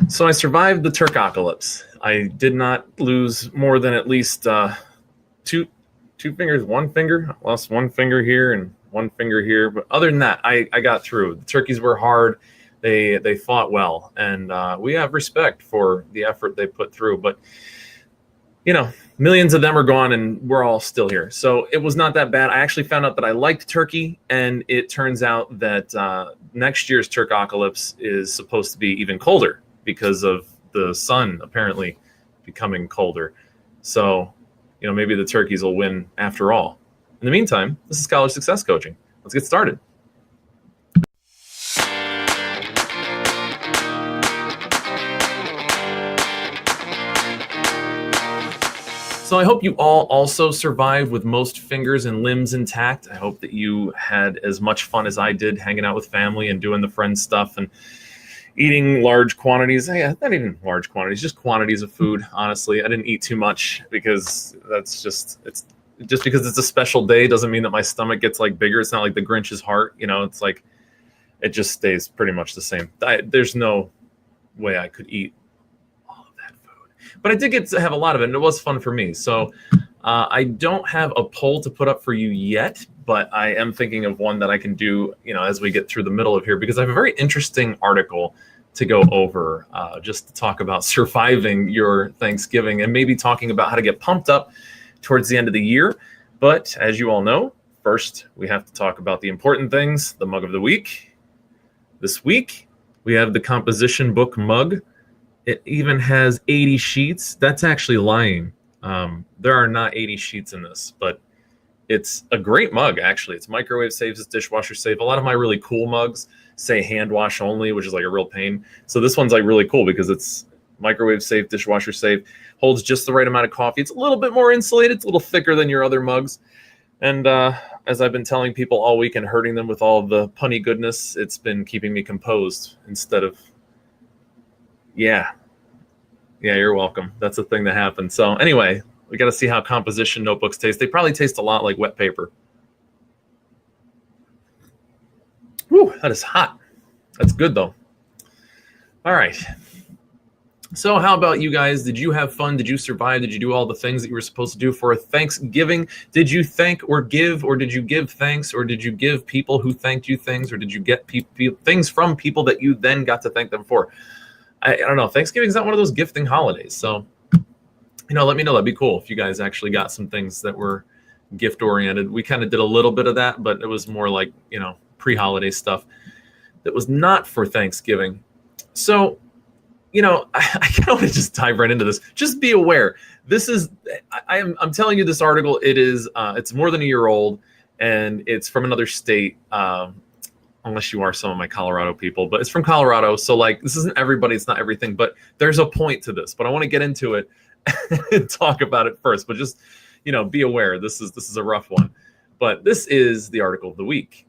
So I survived the Turkocalypse. I did not lose more than at least two fingers, one finger. I lost one finger here and one finger here. But other than that, I got through. The turkeys were hard. They fought well. And we have respect for the effort they put through. But, you know, millions of them are gone and we're all still here. So it was not that bad. I actually found out that I liked turkey. And it turns out that next year's Turkocalypse is supposed to be even colder, because of the sun apparently becoming colder. So, you know, maybe the turkeys will win after all. In the meantime, this is College Success Coaching. Let's get started. So I hope you all also survived with most fingers and limbs intact. I hope that you had as much fun as I did hanging out with family and doing the friend stuff and eating large quantities. Not even large quantities, just quantities of food. Honestly, I didn't eat too much because it's just because it's a special day doesn't mean that my stomach gets like bigger. It's not like the Grinch's heart, you know. It's like it just stays pretty much the same. There's no way I could eat all of that food, but I did get to have a lot of it, and it was fun for me. So I don't have a poll to put up for you yet, but I am thinking of one that I can do, you know, as we get through the middle of here, because I have a very interesting article to go over just to talk about surviving your Thanksgiving and maybe talking about how to get pumped up towards the end of the year. But as you all know, first we have to talk about the important things, the mug of the week. This week, we have the composition book mug. It even has 80 sheets. That's actually lying. There are not 80 sheets in this, but it's a great mug, actually. It's microwave safe, it's dishwasher safe. A lot of my really cool mugs say hand wash only, which is like a real pain. So this one's like really cool because it's microwave safe, dishwasher safe, holds just the right amount of coffee. It's a little bit more insulated. It's a little thicker than your other mugs. And as I've been telling people all week and hurting them with all of the punny goodness, it's been keeping me composed instead of, yeah, you're welcome. That's the thing that happened. So anyway, we got to see how composition notebooks taste. They probably taste a lot like wet paper. Whew, that is hot. That's good, though. All right. So how about you guys? Did you have fun? Did you survive? Did you do all the things that you were supposed to do for Thanksgiving? Did you thank or did you give thanks, or did you give people who thanked you things, or did you get things from people that you then got to thank them for? I don't know. Thanksgiving is not one of those gifting holidays. So, you know, let me know. That'd be cool if you guys actually got some things that were gift oriented. We kind of did a little bit of that, but it was more like, you know, pre-holiday stuff that was not for Thanksgiving. So, you know, I kind of want to just dive right into this. Just be aware. This is, I'm telling you this article, it's more than a year old, and it's from another state, unless you are some of my Colorado people, but it's from Colorado. So like, this isn't everybody, it's not everything, but there's a point to this, but I want to get into it and talk about it first. But just, you know, be aware, this is a rough one, but this is the article of the week.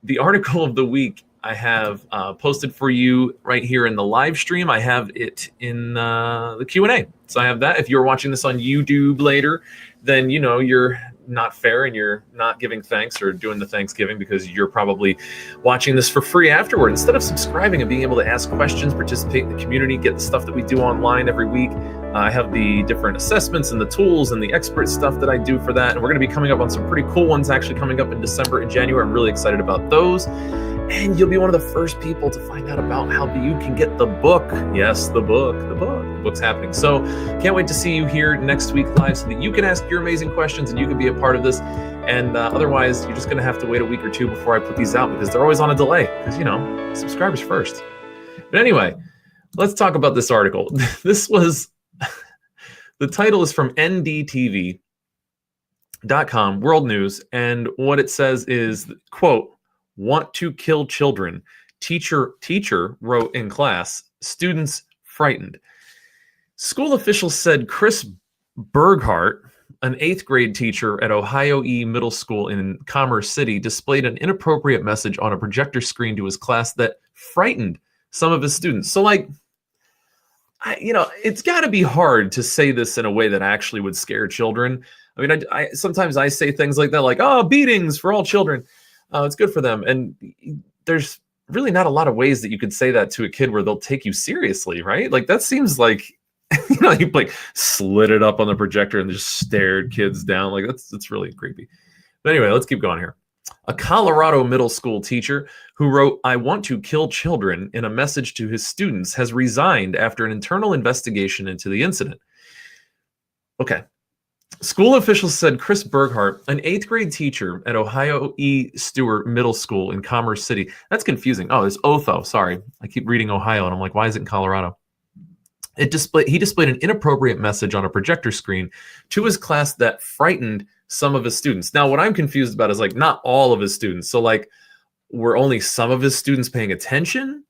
The article of the week I have posted for you right here in the live stream. I have it in the Q&A. So I have that. If you're watching this on YouTube later, then you know you're not fair and you're not giving thanks or doing the Thanksgiving, because you're probably watching this for free afterward. Instead of subscribing and being able to ask questions, participate in the community, get the stuff that we do online every week. I have the different assessments and the tools and the expert stuff that I do for that. And we're going to be coming up on some pretty cool ones actually coming up in December and January. I'm really excited about those. And you'll be one of the first people to find out about how you can get the book. Yes, the book's happening. So can't wait to see you here next week live so that you can ask your amazing questions and you can be a part of this. And otherwise, you're just going to have to wait a week or two before I put these out, because they're always on a delay, because, you know, subscribers first. But anyway, let's talk about this article. This was, the title is from ndtv.com, World News. And what it says is, quote, "Want to kill children. Teacher wrote in class. Students frightened." School officials said Chris Berghart, an 8th grade teacher at Ohio E Middle School in Commerce City, displayed an inappropriate message on a projector screen to his class that frightened some of his students. So, like, it's got to be hard to say this in a way that actually would scare children. I mean, I sometimes I say things like that, like, oh, beatings for all children. It's good for them. And there's really not a lot of ways that you could say that to a kid where they'll take you seriously, right? Like that seems like, he like slid it up on the projector and just stared kids down. Like that's really creepy. But anyway, let's keep going here. A Colorado middle school teacher who wrote, "I want to kill children" in a message to his students has resigned after an internal investigation into the incident. Okay. School officials said Chris Berghart, an 8th grade teacher at Ohio E. Stewart Middle School in Commerce City. That's confusing. Oh, it's Otho. Sorry. I keep reading Ohio and I'm like, why is it in Colorado? He displayed an inappropriate message on a projector screen to his class that frightened some of his students. Now, what I'm confused about is like not all of his students. So like, were only some of his students paying attention?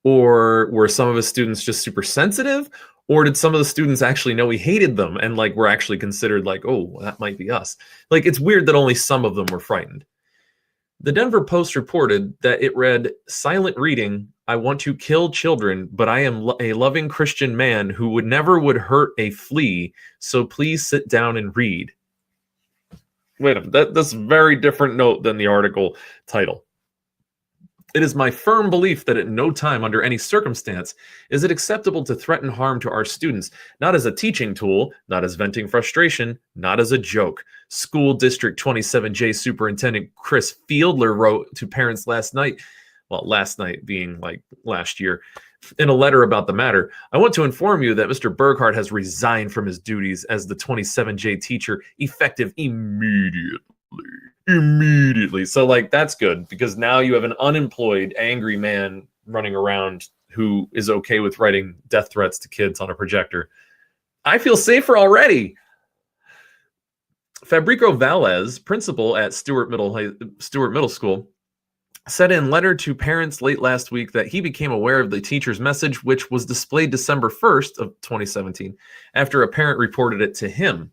Or were some of his students just super sensitive? Or did some of the students actually know he hated them and like were actually considered like, oh, that might be us? Like, it's weird that only some of them were frightened. The Denver Post reported that it read, "Silent reading, I want to kill children, but I am a loving Christian man who would never hurt a flea, so please sit down and read." Wait a minute, that's a very different note than the article title. "It is my firm belief that at no time under any circumstance is it acceptable to threaten harm to our students, not as a teaching tool, not as venting frustration, not as a joke," School District 27J Superintendent Chris Fiedler wrote to parents last night. Well, last night being like last year. In a letter about the matter, "I want to inform you that Mr. Berghart has resigned from his duties as the 27J teacher effective immediately." So like, that's good because now you have an unemployed, angry man running around who is okay with writing death threats to kids on a projector. I feel safer already. Fabrico Valles, principal at Stewart Middle School, said in letter to parents late last week that he became aware of the teacher's message, which was displayed December 1st of 2017, after a parent reported it to him.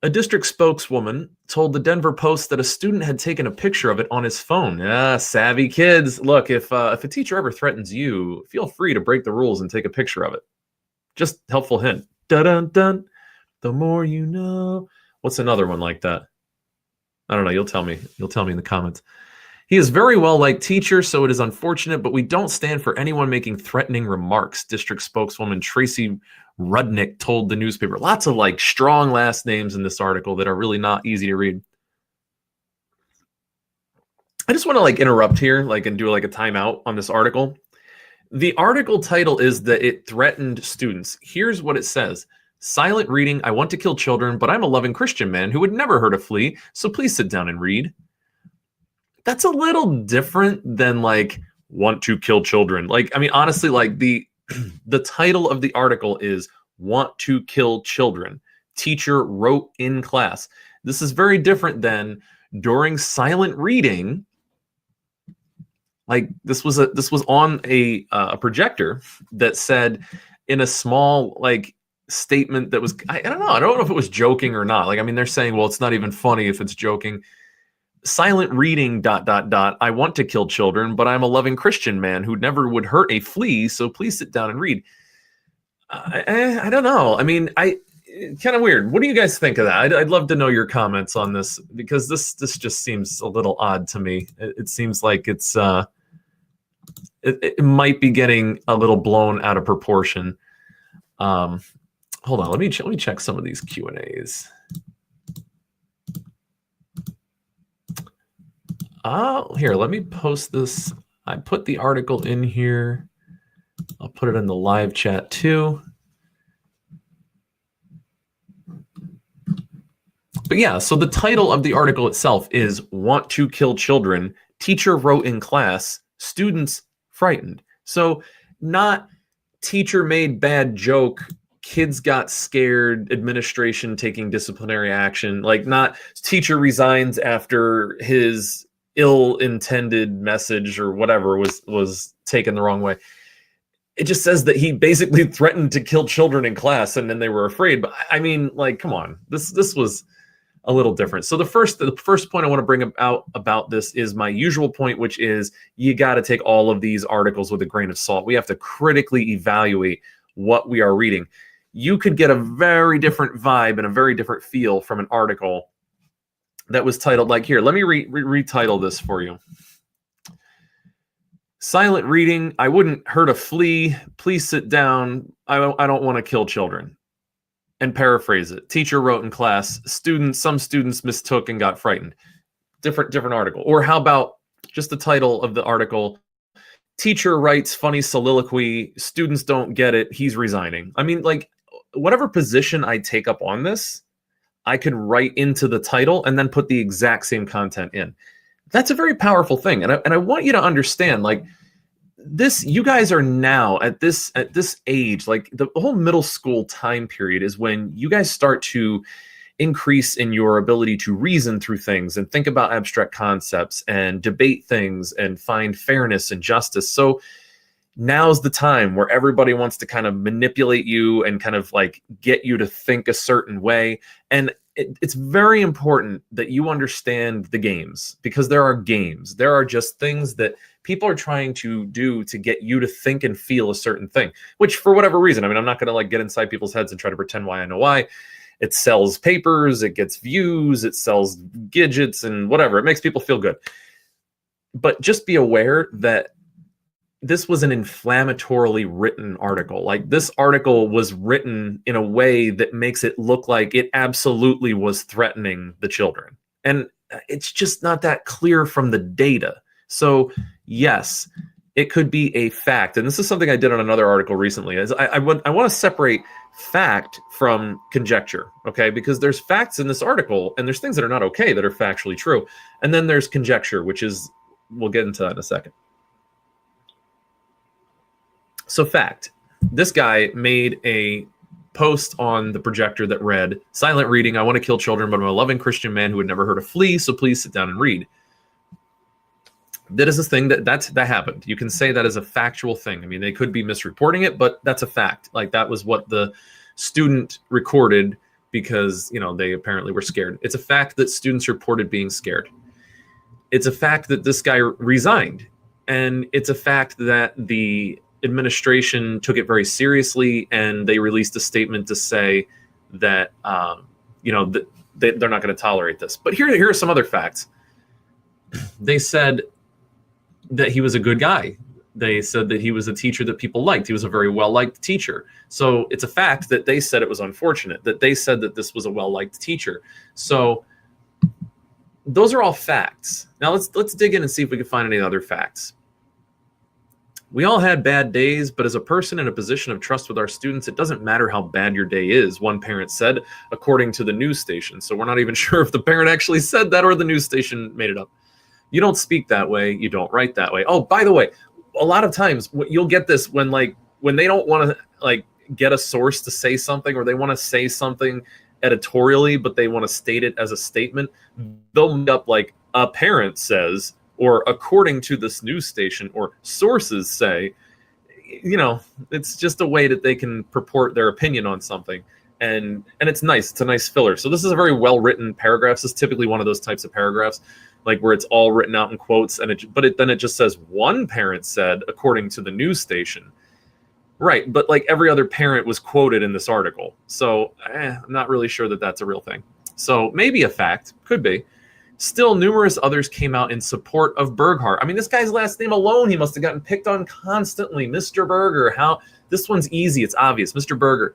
A district spokeswoman told the Denver Post that a student had taken a picture of it on his phone. Savvy kids. Look, if a teacher ever threatens you, feel free to break the rules and take a picture of it. Just helpful hint. Dun-dun-dun. The more you know. What's another one like that? I don't know. You'll tell me. You'll tell me in the comments. "He is very well-liked teacher, so it is unfortunate, but we don't stand for anyone making threatening remarks," district spokeswoman Tracy Rudnick told the newspaper. Lots of like strong last names in this article that are really not easy to read. I just want to like interrupt here, like, and do like a timeout on this article. The article title is that it threatened students. Here's what it says. "Silent reading, I want to kill children, but I'm a loving Christian man who would never hurt a flea, so please sit down and read." That's a little different than like want to kill children. Like, I mean, honestly, like the title of the article is "Want to Kill Children. Teacher wrote in class." This is very different than during silent reading. Like this was on a projector that said in a small like statement that was, I don't know if it was joking or not. Like, I mean, they're saying, well, it's not even funny if it's joking. "Silent reading ... I want to kill children, but I'm a loving Christian man who never would hurt a flea, so please sit down and read." I don't know. I mean, kind of weird. What do you guys think of that? I'd love to know your comments on this because this just seems a little odd to me. It seems like it's it might be getting a little blown out of proportion. Hold on, let me check some of these Q&As. Here, let me post this. I put the article in here. I'll put it in the live chat too. But yeah, so the title of the article itself is "Want to Kill Children. Teacher wrote in class. Students frightened." So not teacher made bad joke. Kids got scared, administration taking disciplinary action. Like not teacher resigns after his ill-intended message or whatever was taken the wrong way. It just says that he basically threatened to kill children in class and then they were afraid. But I mean, like, come on, this was a little different. So the first point I want to bring out about this is my usual point, which is you got to take all of these articles with a grain of salt. We have to critically evaluate what we are reading. you could get a very different vibe and a very different feel from an article that was titled like, here, let me retitle this for you. Silent reading, I wouldn't hurt a flea. Please sit down. I don't want to kill children. And paraphrase it. Teacher wrote in class, some students mistook and got frightened. Different article. Or how about just the title of the article, teacher writes funny soliloquy, students don't get it, he's resigning. I mean, like, whatever position I take up on this, I could write into the title and then put the exact same content in. That's a very powerful thing. And I want you to understand, like, this, you guys are now at this age, like the whole middle school time period is when you guys start to increase in your ability to reason through things and think about abstract concepts and debate things and find fairness and justice. So now's the time where everybody wants to kind of manipulate you and kind of like get you to think a certain way. And it's very important that you understand the games, because there are games. There are just things that people are trying to do to get you to think and feel a certain thing, which for whatever reason, I mean, I'm not going to like get inside people's heads and try to pretend why I know why. It sells papers, it gets views, it sells gadgets and whatever. It makes people feel good. But just be aware that this was an inflammatorily written article. Like, this article was written in a way that makes it look like it absolutely was threatening the children. And it's just not that clear from the data. So yes, it could be a fact. And this is something I did on another article recently. Is I want to separate fact from conjecture, okay? Because there's facts in this article and there's things that are not okay that are factually true. And then there's conjecture, which is, we'll get into that in a second. So fact, this guy made a post on the projector that read, silent reading, I want to kill children, but I'm a loving Christian man who had never heard a flea, so please sit down and read. That is a thing that happened. You can say that as a factual thing. I mean, they could be misreporting it, but that's a fact. Like, that was what the student recorded because, you know, they apparently were scared. It's a fact that students reported being scared. It's a fact that this guy resigned. And it's a fact that the administration took it very seriously, and they released a statement to say that, you know, that they're not going to tolerate this. But here are some other facts. They said that he was a good guy. They said that he was a teacher that people liked. He was a very well-liked teacher. So it's a fact that they said it was unfortunate, that they said that this was a well-liked teacher. So those are all facts. Now let's dig in and see if we can find any other facts. We all had bad days, but as a person in a position of trust with our students, it doesn't matter how bad your day is, one parent said, according to the news station. So we're not even sure if the parent actually said that or the news station made it up. You don't speak that way. You don't write that way. Oh, by the way, a lot of times you'll get this when they don't want to like get a source to say something, or they want to say something editorially, but they want to state it as a statement. They'll make up like a parent says, or according to this news station, or sources say. You know, it's just a way that they can purport their opinion on something. And it's nice. It's a nice filler. So this is a very well-written paragraph. This is typically one of those types of paragraphs, like where it's all written out in quotes, and then it just says one parent said, according to the news station. Right, but like every other parent was quoted in this article. So I'm not really sure that that's a real thing. So maybe a fact, could be. Still, numerous others came out in support of Burghardt. I mean, this guy's last name alone, he must have gotten picked on constantly. Mr. Berger, this one's easy, it's obvious. Mr. Berger.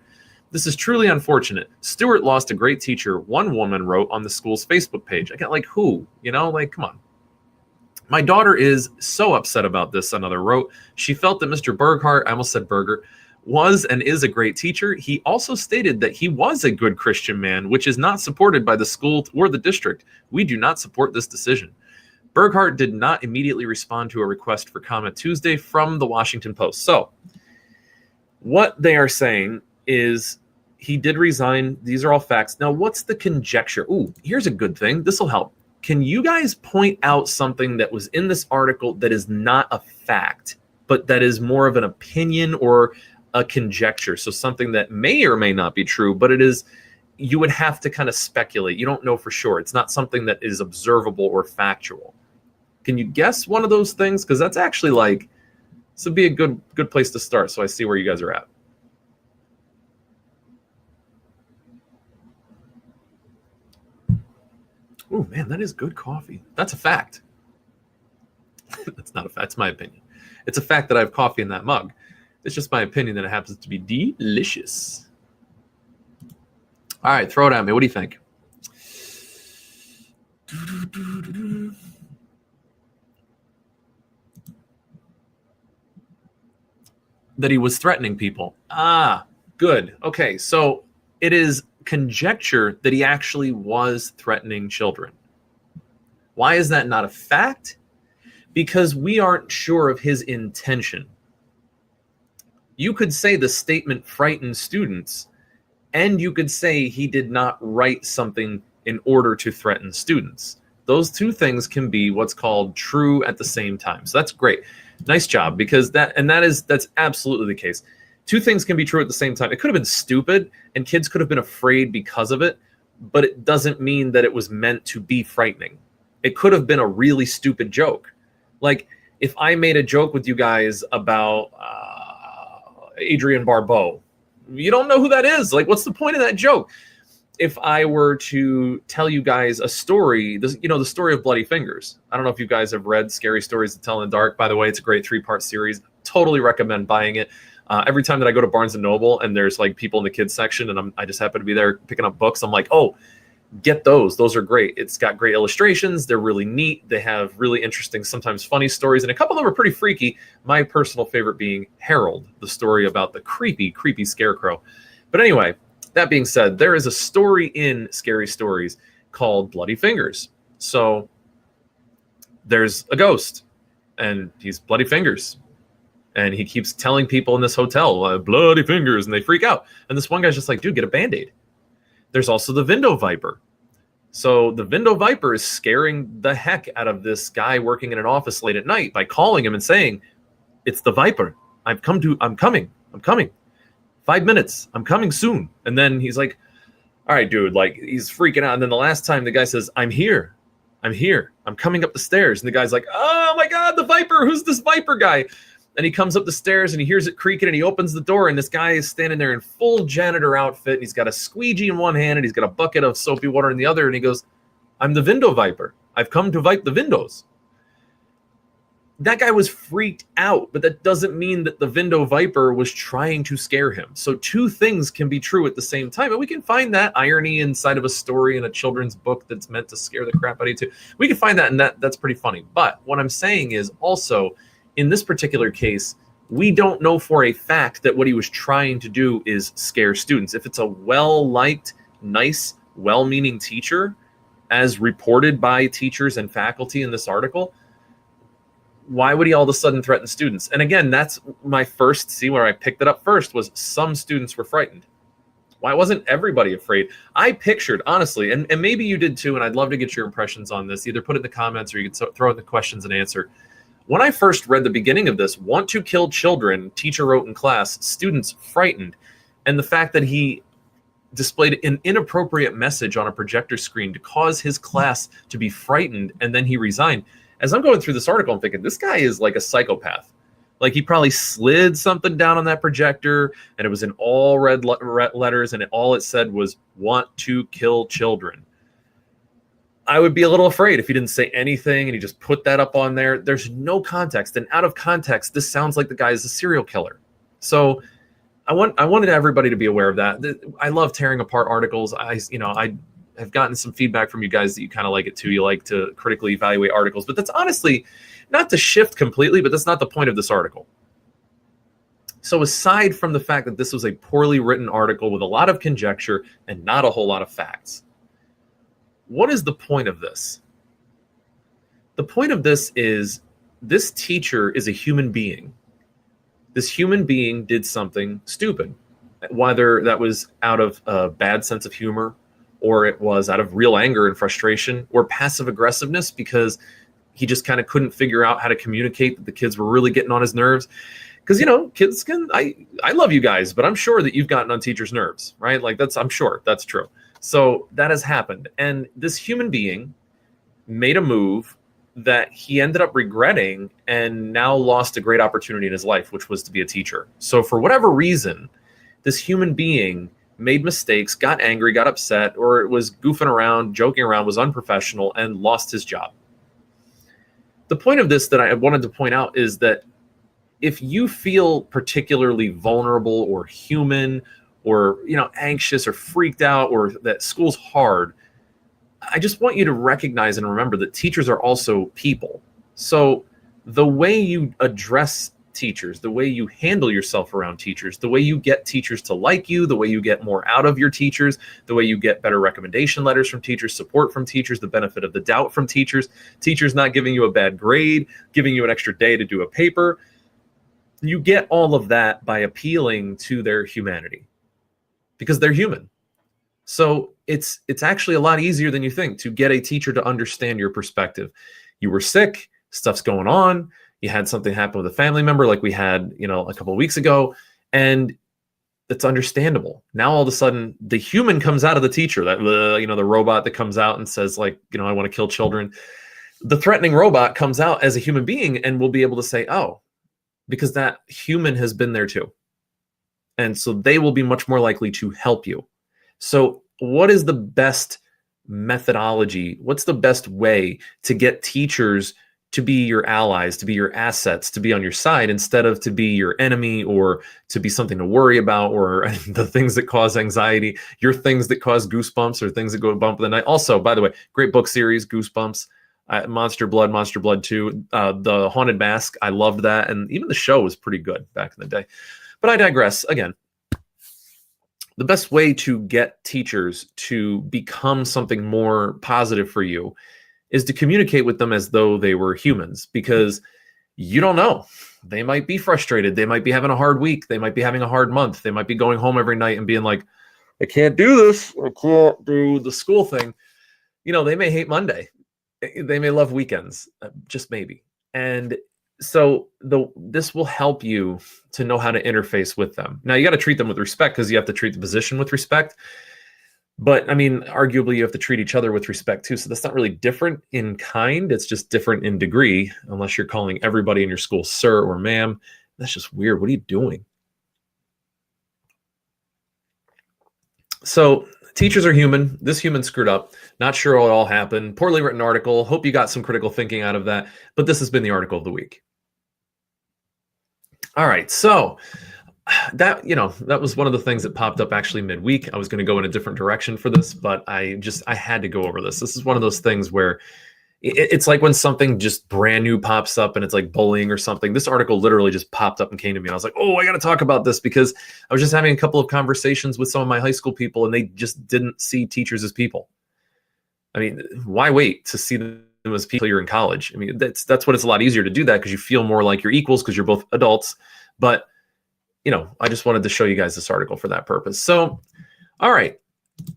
This is truly unfortunate. Stewart lost a great teacher, one woman wrote on the school's Facebook page. I got like, who? You know, like, come on. My daughter is so upset about this, another wrote. She felt that Mr. Burghardt, I almost said Berger, was and is a great teacher. He also stated that he was a good Christian man, which is not supported by the school or the district. We do not support this decision. Burghardt did not immediately respond to a request for comment Tuesday from the Washington Post. So what they are saying is he did resign. These are all facts. Now, what's the conjecture? Ooh, here's a good thing. This will help. Can you guys point out something that was in this article that is not a fact, but that is more of an opinion or a conjecture? So something that may or may not be true, but it is, you would have to kind of speculate. You don't know for sure. It's not something that is observable or factual. Can you guess one of those things? Because that's actually like, this would be a good place to start. So I see where you guys are at. Oh man, that is good coffee. That's a fact. That's not a fact. It's my opinion. It's a fact that I have coffee in that mug. It's just my opinion that it happens to be delicious. All right, throw it at me. What do you think? That he was threatening people. Ah, good. Okay, so it is conjecture that he actually was threatening children. Why is that not a fact? Because we aren't sure of his intention. You could say the statement frightened students, and you could say he did not write something in order to threaten students. Those two things can be what's called true at the same time. So that's great. Nice job, because that's absolutely the case. Two things can be true at the same time. It could have been stupid, and kids could have been afraid because of it, but it doesn't mean that it was meant to be frightening. It could have been a really stupid joke. Like, if I made a joke with you guys about Adrienne Barbeau, you don't know who that is. Like, what's the point of that joke? If I were to tell you guys a story, the story of Bloody Fingers. I don't know if you guys have read Scary Stories to Tell in the Dark. By the way, it's a great 3-part series. Totally recommend buying it. Every time that I go to Barnes & Noble and there's like people in the kids section and I just happen to be there picking up books, I'm like, oh, get those. Those are great. It's got great illustrations. They're really neat. They have really interesting, sometimes funny stories. And a couple of them are pretty freaky. My personal favorite being Harold, the story about the creepy, creepy scarecrow. But anyway, that being said, there is a story in Scary Stories called Bloody Fingers. So there's a ghost and he's Bloody Fingers. And he keeps telling people in this hotel, bloody fingers, and they freak out. And this one guy's just like, dude, get a Band-Aid. There's also the Window Viper. So the Window Viper is scaring the heck out of this guy working in an office late at night by calling him and saying, it's the Viper. I'm coming. 5 minutes. I'm coming soon. And then he's like, all right, dude, like he's freaking out. And then the last time the guy says, I'm here. I'm coming up the stairs. And the guy's like, oh my God, the Viper. Who's this Viper guy? And he comes up the stairs and he hears it creaking and he opens the door and this guy is standing there in full janitor outfit and he's got a squeegee in one hand and he's got a bucket of soapy water in the other and he goes, I'm the Window Viper. I've come to wipe the windows. That guy was freaked out, but that doesn't mean that the Window Viper was trying to scare him. So two things can be true at the same time. And we can find that irony inside of a story in a children's book that's meant to scare the crap out of you too. We can find that and that's pretty funny. But what I'm saying is also, in this particular case, we don't know for a fact that what he was trying to do is scare students. If it's a well-liked, nice, well-meaning teacher, as reported by teachers and faculty in this article, why would he all of a sudden threaten students? And again, that's my first, see where I picked it up first, was some students were frightened. Why wasn't everybody afraid? I pictured, honestly, and maybe you did too, and I'd love to get your impressions on this. Either put it in the comments or you can throw in the questions and answer. When I first read the beginning of this, want to kill children, teacher wrote in class, students frightened, and the fact that he displayed an inappropriate message on a projector screen to cause his class to be frightened, and then he resigned. As I'm going through this article, I'm thinking, this guy is like a psychopath. Like he probably slid something down on that projector, and it was in all red letters, and all it said was, want to kill children. I would be a little afraid if he didn't say anything and he just put that up on there. There's no context. And out of context, this sounds like the guy is a serial killer. So I wanted everybody to be aware of that. I love tearing apart articles. I have gotten some feedback from you guys that you kind of like it too. You like to critically evaluate articles. But that's honestly not to shift completely, but that's not the point of this article. So aside from the fact that this was a poorly written article with a lot of conjecture and not a whole lot of facts, what is the point of this? The point of this is this teacher is a human being. This human being did something stupid, whether that was out of a bad sense of humor or it was out of real anger and frustration or passive aggressiveness because he just kind of couldn't figure out how to communicate that the kids were really getting on his nerves. Because, kids can, I love you guys, but I'm sure that you've gotten on teachers' nerves, right? Like I'm sure that's true. So that has happened. And this human being made a move that he ended up regretting and now lost a great opportunity in his life, which was to be a teacher. So for whatever reason, this human being made mistakes, got angry, got upset, or was goofing around, joking around, was unprofessional, and lost his job. The point of this that I wanted to point out is that if you feel particularly vulnerable or human or anxious or freaked out or that school's hard, I just want you to recognize and remember that teachers are also people. So the way you address teachers, the way you handle yourself around teachers, the way you get teachers to like you, the way you get more out of your teachers, the way you get better recommendation letters from teachers, support from teachers, the benefit of the doubt from teachers, teachers not giving you a bad grade, giving you an extra day to do a paper. You get all of that by appealing to their humanity because they're human. So it's actually a lot easier than you think to get a teacher to understand your perspective. You were sick, stuff's going on, you had something happen with a family member like we had, a couple of weeks ago, and it's understandable. Now all of a sudden the human comes out of the teacher, that the robot that comes out and says I want to kill children. The threatening robot comes out as a human being and will be able to say, oh, because that human has been there too. And so they will be much more likely to help you. So what is the best methodology? What's the best way to get teachers to be your allies, to be your assets, to be on your side instead of to be your enemy or to be something to worry about, or the things that cause anxiety, your things that cause goosebumps or things that go bump in the night. Also, by the way, great book series, Goosebumps, Monster Blood 2, The Haunted Mask. I loved that. And even the show was pretty good back in the day. But I digress. Again, the best way to get teachers to become something more positive for you is to communicate with them as though they were humans, because you don't know. They might be frustrated. They might be having a hard week. They might be having a hard month. They might be going home every night and being like, I can't do this. I can't do the school thing. They may hate Monday. They may love weekends, just maybe. And so this will help you to know how to interface with them. Now, you got to treat them with respect because you have to treat the position with respect. But, arguably, you have to treat each other with respect, too. So that's not really different in kind. It's just different in degree, unless you're calling everybody in your school sir or ma'am. That's just weird. What are you doing? So teachers are human. This human screwed up. Not sure what all happened. Poorly written article. Hope you got some critical thinking out of that. But this has been the article of the week. All right. So that was one of the things that popped up actually midweek. I was going to go in a different direction for this, but I had to go over this. This is one of those things where it's like when something just brand new pops up and it's like bullying or something. This article literally just popped up and came to me. And I was like, oh, I got to talk about this, because I was just having a couple of conversations with some of my high school people and they just didn't see teachers as people. Why wait to see them as people you're in college? That's what it's a lot easier to do that because you feel more like you're equals because you're both adults. But I just wanted to show you guys this article for that purpose. So, all right.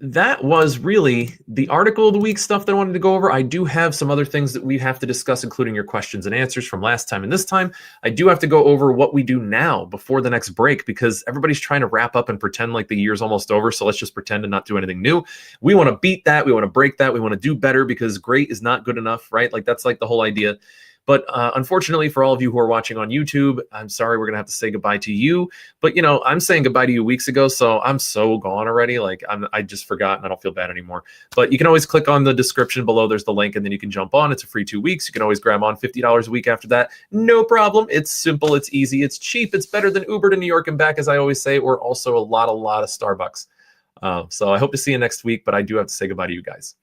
That was really the article of the week stuff that I wanted to go over. I do have some other things that we have to discuss, including your questions and answers from last time and this time. I do have to go over what we do now before the next break, because everybody's trying to wrap up and pretend like the year's almost over. So let's just pretend and not do anything new. We want to beat that. We want to break that. We want to do better, because great is not good enough, right? That's the whole idea. But unfortunately, for all of you who are watching on YouTube, I'm sorry, we're going to have to say goodbye to you. But, I'm saying goodbye to you weeks ago, so I'm so gone already. I just forgot, and I don't feel bad anymore. But you can always click on the description below. There's the link, and then you can jump on. It's a free 2 weeks. You can always grab on $50 a week after that. No problem. It's simple. It's easy. It's cheap. It's better than Uber to New York and back, as I always say, or also a lot of Starbucks. So I hope to see you next week, but I do have to say goodbye to you guys.